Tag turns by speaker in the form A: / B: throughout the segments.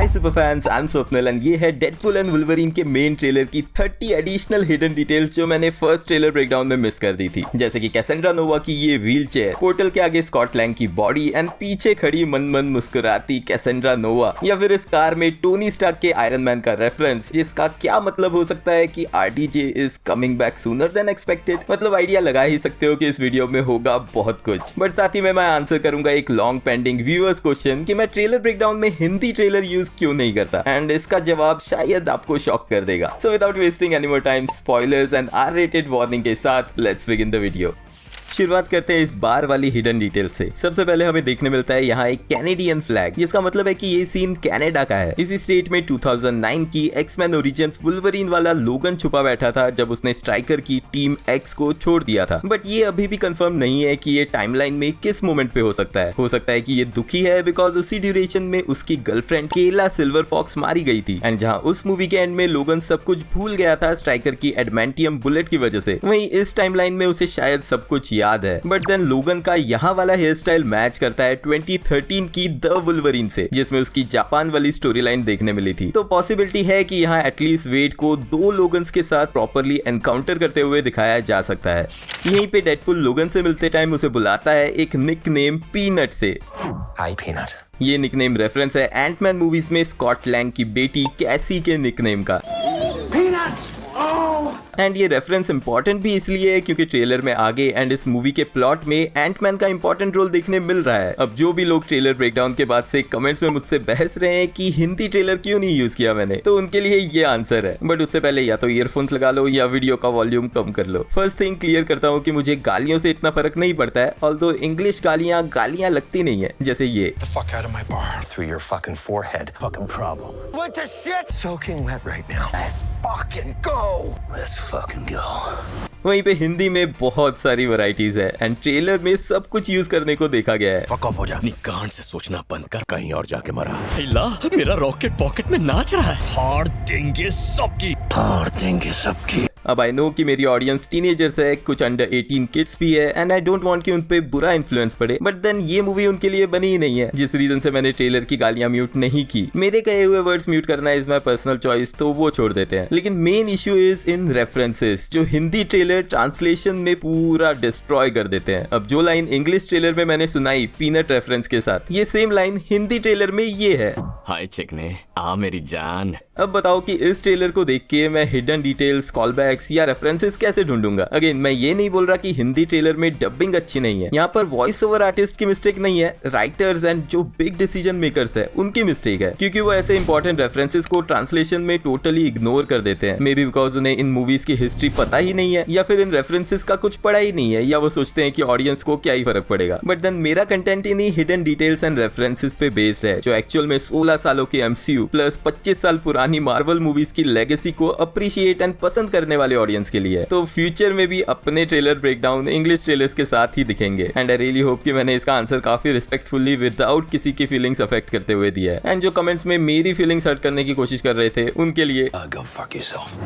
A: Hi super fans, I am Swapnil and ये है Deadpool and Wolverine के मेन ट्रेलर की 30 एडिशनल हिडन डिटेल्स जो मैंने फर्स्ट ट्रेलर ब्रेकडाउन में मिस कर दी थी। जैसे कि कैसेंड्रा नोवा की ये व्हील चेयर, पोर्टल के आगे स्कॉट लैंग की बॉडी एंड पीछे खड़ी मन मन मुस्कुराती कैसेंड्रा नोवा, या फिर इस कार में टोनी स्टार्क के आयरन मैन का रेफरेंस, जिसका क्या मतलब हो सकता है कि RDJ is coming back sooner than expected. मतलब आइडिया लगा ही सकते हो कि इस वीडियो में होगा बहुत कुछ, बट साथ ही में मैं आंसर करूंगा एक लॉन्ग पेंडिंग व्यूअर्स क्वेश्चन कि मैं ट्रेलर ब्रेकडाउन में हिंदी ट्रेलर यूज क्यों नहीं करता, एंड इसका जवाब शायद आपको शॉक कर देगा। So without wasting any more time, spoilers and R rated warning के साथ लेट्स बिगिन द वीडियो। शुरुआत करते हैं इस बार वाली हिडन डिटेल से। सबसे पहले हमें देखने मिलता है यहाँ एक कैनेडियन फ्लैग, जिसका मतलब है कि ये सीन कनाडा का है। इसी स्टेट में 2009 की एक्समैन ओरिजिन्स वुल्वरीन वाला लोगन छुपा बैठा था जब उसने स्ट्राइकर की टीम एक्स को छोड़ दिया था, बट ये अभी भी कंफर्म नहीं है कि ये टाइमलाइन में किस मोमेंट पे हो सकता है। हो सकता है कि ये दुखी है बिकॉज उसी ड्यूरेशन में उसकी गर्लफ्रेंड केला सिल्वर फॉक्स मारी गई थी, एंड जहाँ उस मूवी के एंड में लोगन सब कुछ भूल गया था स्ट्राइकर की एडमेंटियम बुलेट की वजह से, वहीं इस टाइमलाइन में उसे शायद सब कुछ याद है। बट देन लोगन का यहाँ वाला हेयर स्टाइल मैच करता है 2013 की द वुल्वरीन से, जिसमें उसकी जापान वाली स्टोरी लाइन देखने मिली थी। तो पॉसिबिलिटी है कि यहाँ एटलीस्ट वेड को दो लोगन्स के साथ प्रॉपरली एनकाउंटर करते हुए दिखाया जा सकता है। यहीं पे डेडपूल लोगन से मिलते टाइम उसे बुलाता है एक निकनेम पीनट से।
B: हाय पीनट।
A: ये निकनेम रेफरेंस है एंटमैन मूवीज में स्कॉट लैंग की बेटी कैसी के निकनेम का। एंड ये रेफरेंस इंपॉर्टेंट भी इसलिए है क्योंकि ट्रेलर में आगे एंड इस मूवी के प्लॉट में एंटमैन का इंपॉर्टेंट रोल देखने मिल रहा है। अब जो भी लोग ट्रेलर ब्रेकडाउन के बाद से कमेंट्स में मुझसे बहस रहे हैं कि हिंदी ट्रेलर क्यों नहीं यूज किया मैंने, तो उनके लिए ये आंसर है। बट उससे पहले या तो ईयरफोन्स लगा लो या वीडियो का वॉल्यूम कम कर लो। फर्स्ट थिंग क्लियर करता हूँ कि मुझे गालियों से इतना फर्क नहीं पड़ता है, ऑल्दो इंग्लिश गालियां लगती नहीं है, जैसे ये
B: Through your fucking forehead. Fucking problem. What the shit? Soaking wet right now. Let's fucking go. Let's fucking go.
A: वहीं पे हिंदी में बहुत सारी वैरायटीज है एंड ट्रेलर में सब कुछ यूज करने को देखा गया है।
B: Fuck off हो जा। अपनी गांड से सोचना बंद कर, कहीं और जाके मरा।
C: ला, मेरा रॉकेट पॉकेट में नाच रहा है। फाड़ देंगे सबकी।
B: फाड़ देंगे सबकी।
A: अब आई नो कि मेरी ऑडियंस टीनेजर्स है, कुछ अंडर 18 किड्स भी है, एंड आई डोंट वांट कि उन पे बुरा इन्फ्लुएंस पड़े, बट देन ये मूवी उनके लिए बनी ही नहीं है, जिस रीजन से मैंने ट्रेलर की गालियां म्यूट नहीं की। मेरे कहे हुए वर्ड्स म्यूट करना इज माय पर्सनल चॉइस, तो वो छोड़ देते हैं। लेकिन main issue is in references, जो हिंदी ट्रेलर ट्रांसलेशन में पूरा डिस्ट्रॉय कर देते हैं। अब जो लाइन इंग्लिश ट्रेलर में मैंने सुनाई पीनट रेफरेंस के साथ, ये सेम लाइन हिंदी ट्रेलर में ये है।
C: हाय चिकने, आ मेरी जान।
A: अब बताओ कि इस ट्रेलर को देख के मैं हिडन डिटेल्स, कॉलबैक्स या रेफरेंसेस कैसे ढूंढूंगा। अगेन मैं ये नहीं बोल रहा कि हिंदी ट्रेलर में डबिंग अच्छी नहीं है, यहाँ पर वॉइस ओवर आर्टिस्ट की मिस्टेक नहीं है, राइटर्स एंड जो बिग डिसीजन मेकर्स है उनकी मिस्टेक है, क्योंकि वो ऐसे इंपॉर्टेंट रेफरेंसेस को ट्रांसलेशन में टोटली इग्नोर कर देते हैं। मे बी बिकॉज उन्हें इन मूवीज की हिस्ट्री पता ही नहीं है, या फिर इन रेफरेंसेस का कुछ पढ़ा ही नहीं है, या वो सोचते हैं कि ऑडियंस को क्या ही फर्क पड़ेगा। बट देन मेरा कंटेंट इन्हीं हिडन डिटेल्स एंड रेफरेंसेस पे बेस्ड है, जो एक्चुअल में 16 सालों के MCU प्लस 25 साल पुरानी मार्वल मूवीज की लेगेसी को अप्रिशिएट एंड पसंद करने वाले ऑडियंस के लिए है। तो फ्यूचर में भी अपने ट्रेलर ब्रेकडाउन इंग्लिश ट्रेलर्स के साथ ही दिखेंगे, एंड आई रियली होप कि मैंने इसका आंसर काफी रिस्पेक्टफुली विदाउट किसी की फीलिंग्स अफेक्ट करते हुए दिया है। एंड जो कमेंट्स में मेरी फीलिंग्स हर्ट करने की कोशिश कर रहे थे उनके लिए
B: Go fuck yourself.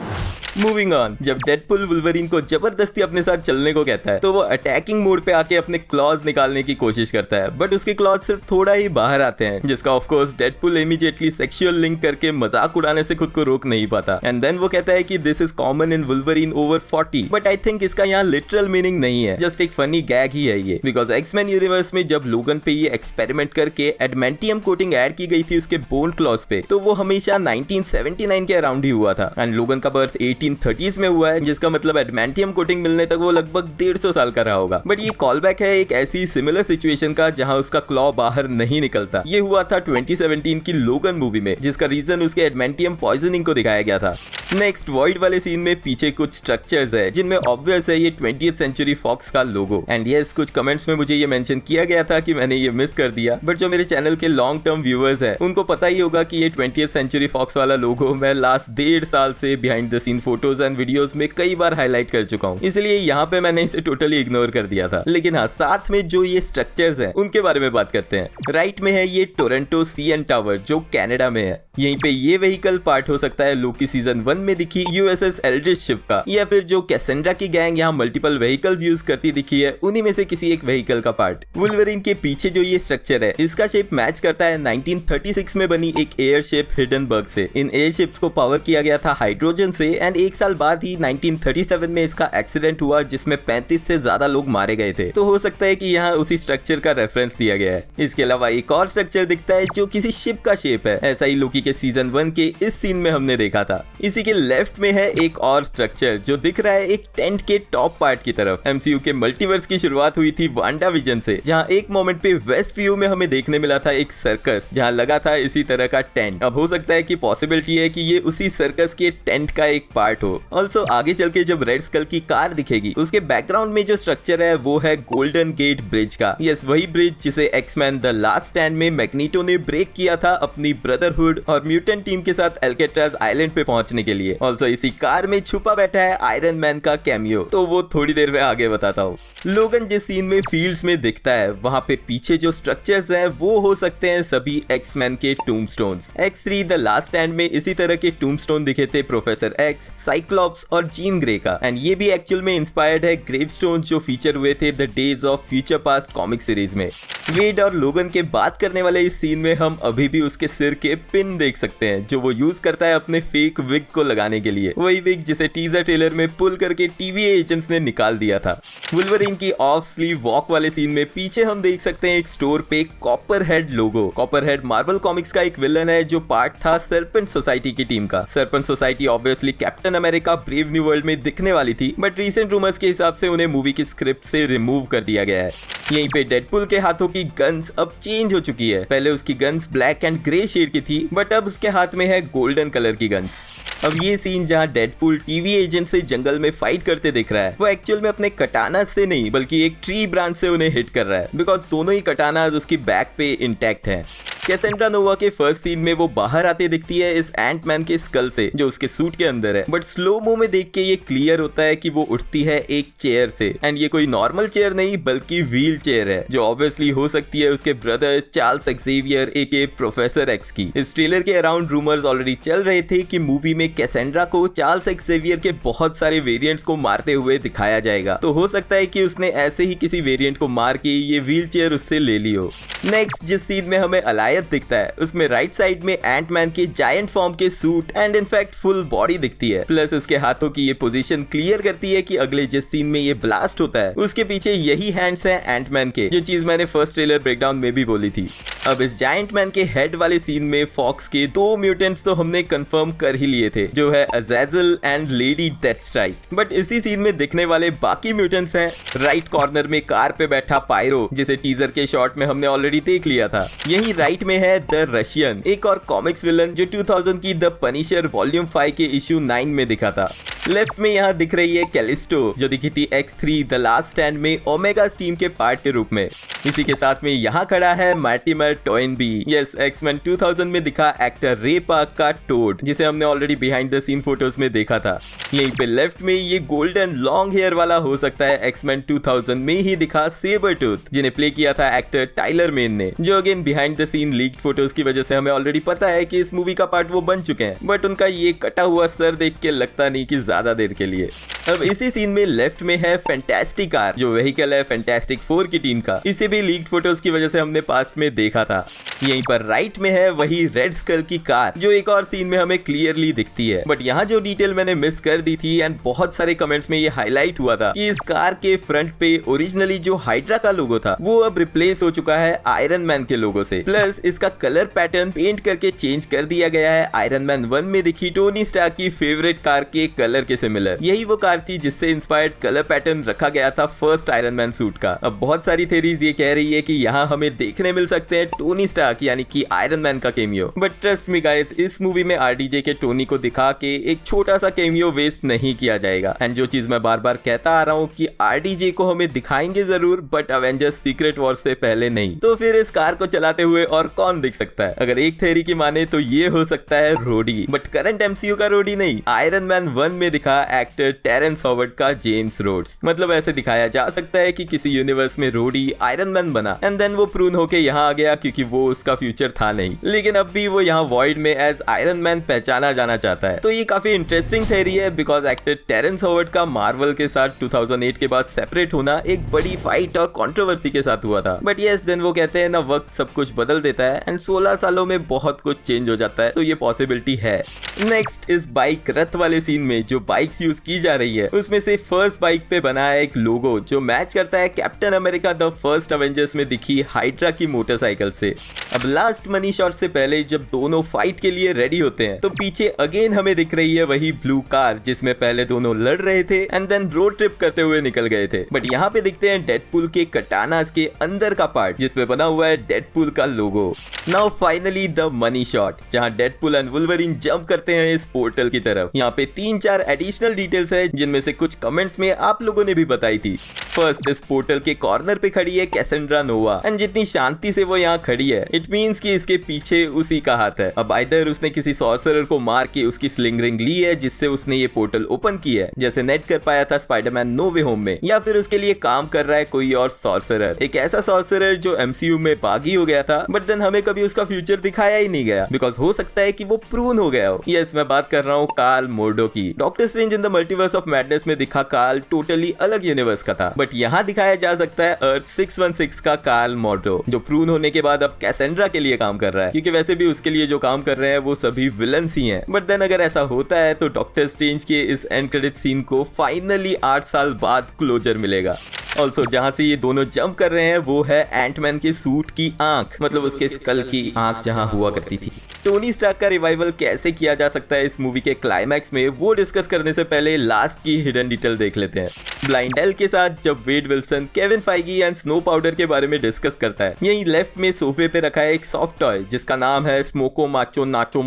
A: Moving on. जब डेडपूल वुल्वरीन को जबरदस्ती अपने साथ चलने को कहता है, तो वो अटैकिंग मोड पे आके अपने क्लॉज निकालने की कोशिश करता है, बट उसके क्लॉज सिर्फ थोड़ा ही बाहर आते हैं, जिसका of course Deadpool immediately sexual link करके मजाक उड़ाने से खुद को रोक नहीं पाता। एंड देन वो कहता है कि this is common in Wolverine over 40, but I think इसका यहाँ लिटरल मीनिंग नहीं है, जस्ट एक फनी गैग ही है ये। बिकॉज एक्समैन यूनिवर्स में जब लोगन पे ये एक्सपेरिमेंट करके एडमेंटियम कोटिंग ऐड की गई थी उसके बोन क्लॉज पे, तो वो हमेशा 1979 के अराउंड ही हुआ था, एंड लोगन का बर्थ 1830s में हुआ है, जिसका मतलब एडमेंटियम कोटिंग मिलने तक वो लगभग 150 साल का रहा होगा। बट ये कॉल बैक है एक ऐसी सिमिलर सिचुएशन का जहां उसका क्लॉ बाहर नहीं निकलता। ये हुआ था 2017 की लोगन मूवी में, जिसका रीजन उसके एडमेंटियम पॉइजनिंग को दिखाया गया था। नेक्स्ट वॉइड वाले सीन में पीछे कुछ स्ट्रक्चर्स है जिनमें ऑब्वियस है ये 20th सेंचुरी फॉक्स का लोगो, एंड यस कुछ कमेंट्स में मुझे ये मेंशन किया गया था कि मैंने ये मिस कर दिया, बट जो मेरे चैनल के लॉन्ग टर्म व्यूअर्स है उनको पता ही होगा कि ये 20th सेंचुरी फॉक्स वाला लोगो मैं लास्ट 1.5 साल से behind the scene photos and videos में कई बार हाईलाइट कर चुका हूँ, इसलिए यहाँ पे मैंने इसे टोटली इग्नोर कर दिया था। लेकिन हाँ, साथ में जो ये स्ट्रक्चर्स हैं उनके बारे में बात करते हैं। राइट में है ये टोरंटो CN टावर जो कनाडा में है। यहीं पे ये व्हीकल पार्ट हो सकता है लोकी सीजन 1 में दिखी यूएसएस एल्ड्रिच शिप का, या फिर जो कैसेंड्रा की गैंग यहाँ मल्टीपल व्हीकल्स यूज करती दिखी है उन्हीं में से किसी एक व्हीकल का पार्ट। वुल्वरीन के पीछे जो ये स्ट्रक्चर है इसका शेप मैच करता है 1936 में बनी एक एयरशिप हिडनबर्ग से। इन एयरशिप्स को पावर किया गया था हाइड्रोजन से एंड एक साल बाद ही 1937 में इसका एक्सीडेंट हुआ जिसमें 35 से ज्यादा लोग मारे गए थे। तो हो सकता है कि यहाँ उसी स्ट्रक्चर का रेफरेंस दिया गया है। इसके अलावा एक और स्ट्रक्चर दिखता है जो किसी शिप का शेप है, ऐसा ही लोकी के सीजन 1 के इस सीन में हमने देखा था। इसी के लेफ्ट में है एक और स्ट्रक्चर जो दिख रहा है एक टेंट के टॉप पार्ट की तरफ। एमसीयू के मल्टीवर्स की शुरुआत हुई थी वांडाविजन से, जहां एक मोमेंट पे वेस्ट व्यू में हमें देखने मिला था एक सर्कस जहां लगा था इसी तरह का टेंट। अब हो सकता है कि पॉसिबिलिटी है कि ये उसी सर्कस के टेंट का एक पार्ट हो। ऑल्सो आगे चल के जब रेड स्कल की कार दिखेगी उसके बैकग्राउंड में जो स्ट्रक्चर है वो है गोल्डन गेट ब्रिज का। यस, वही ब्रिज जिसे एक्समैन द लास्ट स्टैंड में मैग्नीटो ने ब्रेक किया था अपनी ब्रदरहुड और म्यूटेंट टीम के साथ एल्केट्राज आइलैंड पे पहुंचने के लिए। ऑल्सो इसी कार में छुपा बैठा है आयरन मैन का कैमियो, तो वो थोड़ी देर में आगे बताता हूँ। लोगन जिस सीन में फील्ड्स में दिखता है वहां पे पीछे जो स्ट्रक्चर्स हैं वो हो सकते हैं सभी एक्समैन के टूम्बस्टोन्स। X3 द लास्ट स्टैंड में इसी तरह के टूम्बस्टोन दिखे थे प्रोफेसर एक्स, साइक्लॉप्स और जीन ग्रे का, एंड ये भी एक्चुअल में इंस्पायर्ड है ग्रेवस्टोन जो फीचर हुए थे the days of future past comic series में। वेड और लोगन के बात करने वाले इस सीन में हम अभी भी उसके सिर के पिन देख सकते हैं जो वो यूज करता है अपने फेक विग को लगाने के लिए, वही विग जिसे टीजर ट्रेलर में पुल करके टीवी एजेंट्स ने निकाल दिया था। वुल्वरीन की ऑफ स्लीव वॉक वाले सीन में पीछे हम देख सकते हैं एक स्टोर पे Copperhead logo. Copperhead Marvel Comics का एक विलन है जो पार्ट था सर्पेंट सोसाइटी की टीम का। Serpent Society obviously Captain America Brave New World में दिखने वाली थी, बट रीसेंट रूमर्स के हिसाब से उन्हें मूवी की स्क्रिप्ट से रिमूव कर दिया गया है। यहीं पे डेडपुल के हाथों की गन्स अब चेंज हो चुकी है। पहले उसकी guns black and grey shade की थी, बट अब उसके हाथ में है गोल्डन कलर की गन्स। अब ये सीन जहां डेडपुल टीवी एजेंट से जंगल में फाइट करते दिख रहा है वो एक्चुअल में अपने कटाना से नहीं बल्कि एक ट्री ब्रांच से उन्हें हिट कर रहा है, बिकॉज दोनों ही कटाना उसकी बैक पे इंटैक्ट है। कैसेंड्रा नोवा के फर्स्ट सीन में वो बाहर आते दिखती है इस एंटमैन के स्कल से जो उसके सूट के अंदर है, बट स्लो मो में देख के ये क्लियर होता है कि वो उठती है एक चेयर से, एंड ये कोई नॉर्मल चेयर नहीं बल्कि व्हील चेयर है जो ऑब्वियसली हो सकती है उसके ब्रदर चार्ल्स एक्सेवियर एके प्रोफेसर एक्स की। इस ट्रेलर के अराउंड रूमर्स ऑलरेडी चल रहे थे कि मूवी में कैसेंड्रा को चार्ल्स एक्सेवियर के बहुत सारे वेरिएंट्स को मारते हुए दिखाया जाएगा, तो हो सकता है कि उसने ऐसे ही किसी वेरिएंट को मार के ये व्हील चेयर उससे ले ली हो। नेक्स्ट जिस सीन में हमें अलायत दिखता है उसमें राइट साइड में एंटमैन के जायंट फॉर्म के suit and in fact full body दिखती है, प्लस उसके हाथों की ये पोजीशन क्लियर करती है कि अगले जिस सीन में ये ब्लास्ट होता है उसके पीछे यही हैंड्स हैं एंटमैन के, जो चीज मैंने फर्स्ट ट्रेलर ब्रेकडाउन में भी बोली थी। अब इस जायंट मैन के हेड वाले सीन में फॉक्स के 2 म्यूटेंट्स तो हमने कंफर्म कर ही लिए थे जो है अज़ाज़ल एंड लेडी डेथस्ट्राइक, बट इसी सीन में दिखने वाले बाकी म्यूटेंट्स हैं राइट कॉर्नर में कार पे बैठा पायरो जिसे टीजर के शॉट में हमने ऑलरेडी देख लिया था। यही राइट में है द रशियन, एक और कॉमिक्स विलन जो 2000 की द पनिशर वॉल्यूम 5 के इशू 9 में दिखा था। लेफ्ट में यहाँ दिख रही है कैलिस्टो जो दिखी थी X3 द लास्ट स्टैंड में ओमेगा टीम के पार्ट के रूप में। इसी के साथ में यहाँ खड़ा है मार्टिमर टोइनबी, यस एक्समैन 2000 में दिखा एक्टर रे पार्क का टोड जिसे हमने already behind the scene photos में देखा था। यहीं पे लेफ्ट में ये गोल्डन लॉन्ग हेयर वाला हो सकता है एक्समैन 2000 में ही दिखा सेबरटूथ जिन्हें प्ले किया था एक्टर टाइलर मेन ने, जो again behind the scene leaked photos की वजह से हमें ऑलरेडी पता है कि इस मूवी का पार्ट वो बन चुके हैं, बट उनका ये कटा हुआ सर देख के लगता नहीं कि ज्यादा देर के लिए। अब इसी सीन में लेफ्ट में है फैंटास्टिक कार जो व्हीकल है फैंटास्टिक 4 की टीम का, इसे भी लीक्ड फोटोज की वजह से हमने पास्ट में देखा था। यहीं पर राइट में है वही रेड स्कल की कार जो एक और सीन में हमें क्लियरली दिखती है, बट यहाँ जो डिटेल मैंने मिस कर दी थी एंड बहुत सारे कमेंट्स में ये हाईलाइट हुआ था कि इस कार के फ्रंट पे ओरिजिनली जो हाइड्रा का लोगो था वो अब रिप्लेस हो चुका है आयरन मैन के लोगो से, प्लस इसका कलर पैटर्न पेंट करके चेंज कर दिया गया है आयरन मैन 1 में दिखी टोनी स्टार्क की फेवरेट कार के कलर के सिमिलर। यही वो कार थी जिससे इंस्पायर्ड कलर पैटर्न रखा गया था फर्स्ट आयरन मैन सूट का। अब बहुत सारी थ्योरीज ये कह रही है कि यहाँ हमें देखने मिल सकते हैं टोनी स्टार्क यानी कि आयरन मैन का cameo, but trust me guys इस मूवी में आरडीजे के टोनी को दिखा के एक छोटा सा केमियो वेस्ट नहीं किया जाएगा। एंड जो चीज मैं बार बार कहता आ रहा हूँ कि आरडीजे को हमें दिखाएंगे जरूर बट अवेंजर्स सीक्रेट वॉर से पहले नहीं। तो फिर इस कार को चलाते हुए और कौन दिख सकता है? अगर एक थ्योरी की माने तो ये हो सकता है रोडी, बट करंट एमसीयू का रोडी नहीं, आयरन मैन 1 में दिखा एक्टर टेरेंस हॉवर्ड का जेम्स रोड्स। मतलब ऐसे दिखाया जा सकता है कि किसी यूनिवर्स में रोडी आयरन मैन बना एंड देन वो प्रून होके यहाँ आ गया क्योंकि वो उसका फ्यूचर था नहीं, लेकिन अब भी वो यहाँ वॉइड में एज आयरन मैन पहचाना जाना चाहता है। तो ये काफी इंटरेस्टिंग थ्योरी है बिकॉज एक्टर टेरेंस हॉवर्ड का मार्वल के साथ 2008 के बाद सेपरेट होना एक बड़ी फाइट और कंट्रोवर्सी के साथ हुआ था। बट यस देन वो कहते हैं ना, वक्त सब कुछ बदल देता है एंड 16 सालों में बहुत कुछ चेंज हो जाता है, तो ये पॉसिबिलिटी है। नेक्स्ट इस बाइक रथ वाले सीन में जो बाइक्स यूज की जा रही है उसमें से फर्स्ट बाइक पे बना है एक लोगो जो मैच करता है captain America the first Avengers में दिखी हाइड्रा की मोटरसाइकिल से। अब लास्ट मनी शॉट से पहले जब दोनों फाइट के लिए रेडी होते हैं तो पीछे अगेन हमें दिख रही है वही ब्लू कार जिसमें पहले दोनों लड़ रहे थे एंड देन रोड ट्रिप करते हुए निकल गए थे। बट यहाँ पे दिखते हैं डेडपूल के कटानास के अंदर का पार्ट जिसपे बना हुआ है डेडपूल का logo. Now finally the money shot जहाँ डेडपूल एंड वुल्वरीन जंप करते हैं इस पोर्टल की तरफ। यहाँ पे 3-4 एडिशनल डिटेल्स है जिनमें से कुछ कमेंट्स में आप लोगों ने भी बताई थी। फर्स्ट, इस पोर्टल के कॉर्नर पे खड़ी है कैसेंड्रा नोवा एंड जितनी शांति से वो यहाँ खड़ी है इट मींस कि इसके पीछे उसी का हाथ है। अब आइदर उसने किसी सॉर्सरर को मार के उसकी स्लिंग रिंग ली है जिससे उसने ये पोर्टल ओपन की है जैसे नेड कर पाया था स्पाइडरमैन नो वे होम में, या फिर उसके लिए काम कर रहा है कोई और सॉर्सरर, एक ऐसा सॉर्सरर जो एमसीयू में बागी हो गया था बट देन हमें कभी उसका फ्यूचर दिखाया ही नहीं गया बिकॉज हो सकता है कि वो प्रून हो गया हो। यस, मैं बात कर रहा हूँ कार्ल मोर्डो की। Doctor strange in the multiverse of madness में दिखा कार्ल टोटली अलग यूनिवर्स का था, बट यहाँ दिखाया जा सकता है अर्थ 616 का कार्ल मोर्डो जो प्रून होने के बाद अब कैसेंड्रा के लिए काम कर रहा है, क्योंकि वैसे भी उसके लिए जो काम कर रहे हैं वो सभी विलन्स ही हैं। बट देन अगर ऐसा होता है तो डॉक्टर स्ट्रेंज के इस एंड क्रेडिट सीन को फाइनली 8 साल बाद क्लोजर मिलेगा। ऑल्सो जहां से ये दोनों जंप कर रहे हैं वो है एंटमैन के सूट की आंख, मतलब उसके स्कल की आंख जहां हुआ करती थी। टोनी स्टार्क का रिवाइवल कैसे किया जा सकता है इस मूवी के क्लाइमैक्स में, वो डिस्कस करने से पहले लास्ट की हिडन डिटेल देख लेते हैं। ब्लाइंड एल के साथ जब Wade Wilson Kevin Feige and snow powder के बारे में डिस्कस करता है, यही लेफ्ट में सोफे पे रखा है एक सॉफ्ट टॉय जिसका नाम है स्मोको माचो नाचो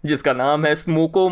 A: जिसका नाम है स्मोको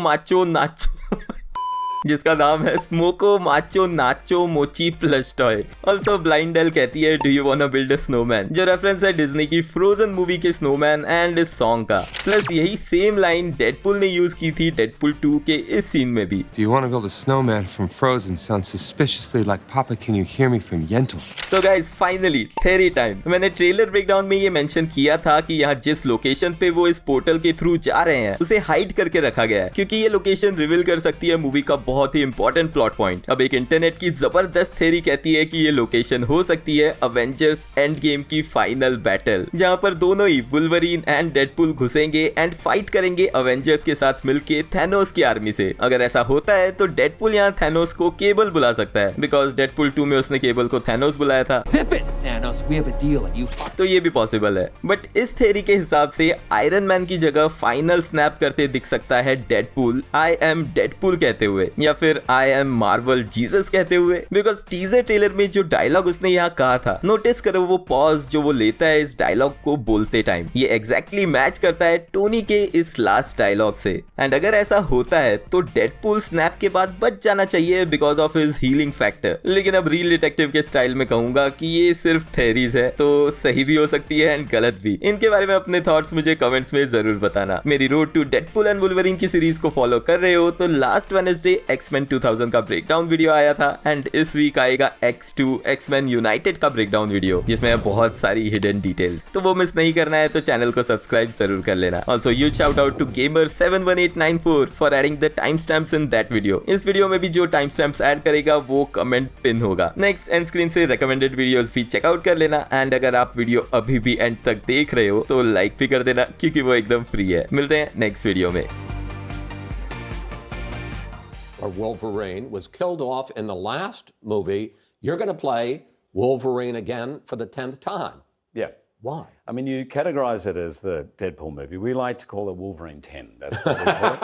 A: माचो नाचो मोची plus toy. Also blind L कहती है do you वांना build a snowman, जो रेफरेंस है डिज्नी की फ्रोजन मूवी के स्नोमैन एंड इस सॉन्ग का। प्लस यही सेम लाइन डेडपूल ने यूज की थी डेडपूल 2 के इस सीन में भी।
D: Do you want to build a snowman from Frozen sounds suspiciously like Papa Can You Hear Me from Yentl?
A: So guys, finally theory time. मैंने trailer breakdown में ये मेंशन किया था कि यहाँ जिस लोकेशन पे वो इस पोर्टल के थ्रू जा रहे हैं उसे हाइड करके रखा गया है क्योंकि ये लोकेशन रिवील कर सकती है मूवी का बहुत ही इंपॉर्टेंट प्लॉट पॉइंट। अब एक इंटरनेट की जबरदस्त थ्योरी कहती है कि ये लोकेशन हो सकती है अवेंजर्स एंड गेम की फाइनल बैटल, जहां पर दोनों ही वुल्वरीन एंड डेडपूल घुसेंगे एंड फाइट करेंगे अवेंजर्स के साथ मिलके थैनोस की आर्मी से। अगर ऐसा होता है तो डेडपूल यहाँ थैनोस को केबल बुला सकता है बिकॉज डेडपूल 2 में उसने केबल को थैनोस बुलाया था।
E: Zip it, Thanos. We have a deal, and you fuck.
A: तो ये भी पॉसिबल है। बट इस थ्योरी के हिसाब से आयरन मैन की जगह फाइनल स्नैप करते दिख सकता है डेडपूल आई एम डेडपूल कहते हुए, या फिर आई एम मार्वल जीसस कहते हुए, बिकॉज टीजर ट्रेलर में जो डायलॉग उसने यहाँ कहा था, नोटिस करो वो पॉज जो वो लेता है इस डायलॉग को बोलते टाइम, ये एग्जैक्टली मैच करता है टोनी के इस लास्ट डायलॉग से। एंड अगर ऐसा होता है तो डेडपूल स्नैप के बाद बच जाना चाहिए because of his healing factor. लेकिन अब रियल डिटेक्टिव के स्टाइल में कहूंगा कि ये सिर्फ थेरीज है, तो सही भी हो सकती है एंड गलत भी। इनके बारे में अपने थॉट्स मुझे कमेंट्स में जरूर बताना। मेरी road to Deadpool and Wolverine की सीरीज को फॉलो कर रहे हो तो लास्ट वेडनेसडे एक्समैन 2000 का ब्रेकडाउन वीडियो आया था एंड इस वीक आएगा X2 एक्समैन यूनाइटेड का ब्रेकडाउन वीडियो जिसमें बहुत सारी हिडन डिटेल्स, तो वो मिस नहीं करना है तो चैनल को सब्सक्राइब जरूर कर लेना। Also huge shout out to gamer71894 for adding the time stamps in that video. इस वीडियो में भी जो टाइम स्टैम्प्स ऐड करेगा वो कमेंट पिन होगा। नेक्स्ट एंड स्क्रीन से रेकमेंडेड वीडियोस भी चेकआउट कर लेना एंड अगर आप वीडियो अभी भी एंड तक देख रहे हो तो लाइक भी कर देना क्योंकि वो एकदम फ्री है। मिलते हैं नेक्स्ट वीडियो में।
F: Or Wolverine was killed off in the last movie. You're going to play Wolverine again for the 10th time.
G: Yeah.
F: Why?
G: I mean, you categorize it as the Deadpool movie. We like to call it Wolverine 10. That's what we call it.